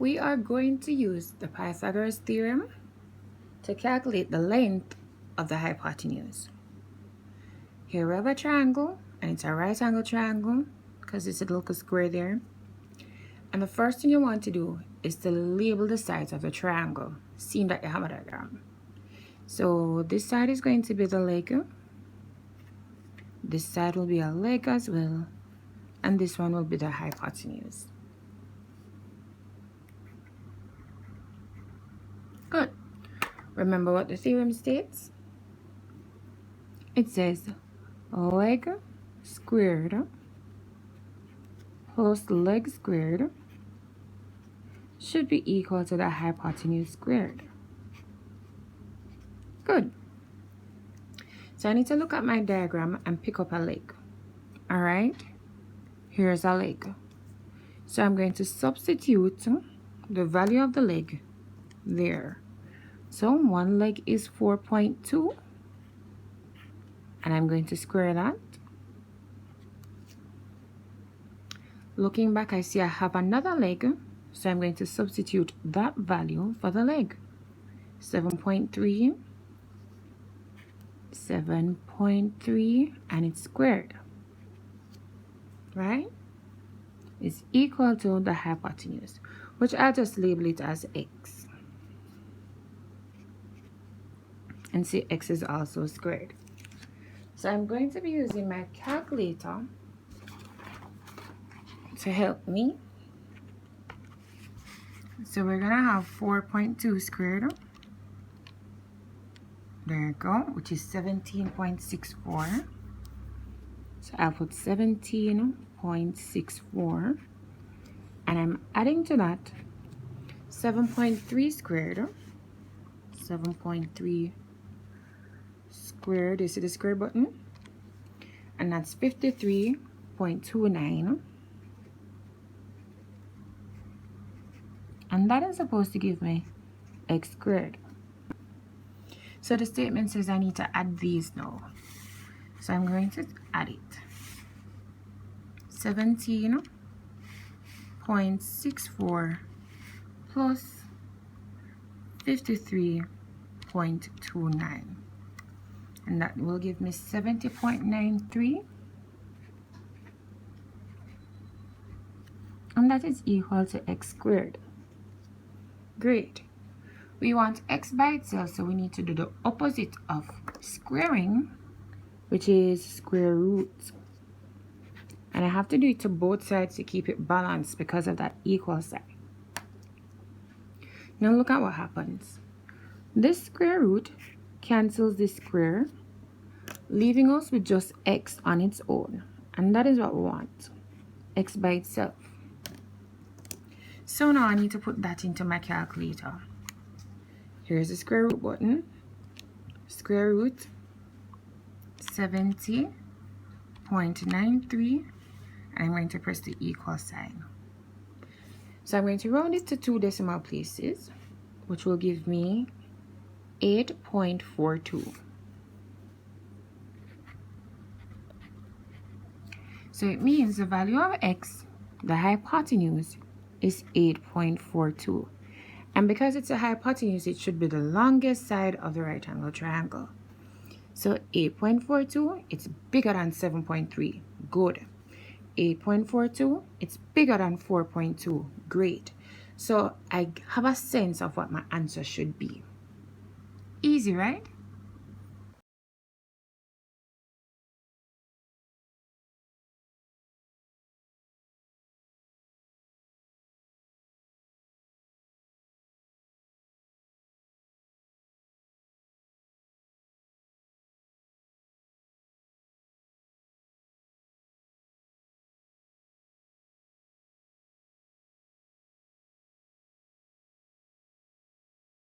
We are going to use the Pythagoras theorem to calculate the length of the hypotenuse. Here we have a triangle, and it's a right angle triangle because it's a little square there. And the first thing you want to do is to label the sides of the triangle, seeing that you have a diagram. So this side is going to be the leg. This side will be a leg as well. And this one will be the hypotenuse. Good. Remember what the theorem states? It says leg squared plus leg squared should be equal to the hypotenuse squared. Good. So I need to look at my diagram and pick up a leg. All right. Here's a leg. So I'm going to substitute the value of the leg there. So one leg is 4.2. And I'm going to square that. Looking back, I see I have another leg. So I'm going to substitute that value for the leg. 7.3. 7.3, and it's squared. Right? Is equal to the hypotenuse, which I'll just label it as x. And see, x is also squared. So I'm going to be using my calculator to help me. So we're going to have 4.2 squared. There you go, which is 17.64. So I'll put 17.64. And I'm adding to that 7.3 squared. 7.3 squared, you see the square button? And that's 53.29. And that is supposed to give me x squared. So the statement says I need to add these now. So I'm going to add it. 17.64 plus 53.29. And that will give me 70.93. And that is equal to x squared. Great. We want x by itself, so we need to do the opposite of squaring, which is square root. And I have to do it to both sides to keep it balanced because of that equal sign. Now look at what happens. This square root cancels this square, leaving us with just x on its own. And that is what we want, x by itself. So now I need to put that into my calculator. Here's the square root button. Square root 70.93. And I'm going to press the equal sign. So I'm going to round it to 2 decimal places, which will give me 8.42. So it means the value of x, the hypotenuse, is 8.42. And because it's a hypotenuse, it should be the longest side of the right angle triangle. So 8.42, it's bigger than 7.3. Good. 8.42, it's bigger than 4.2. Great. So I have a sense of what my answer should be. Easy, right?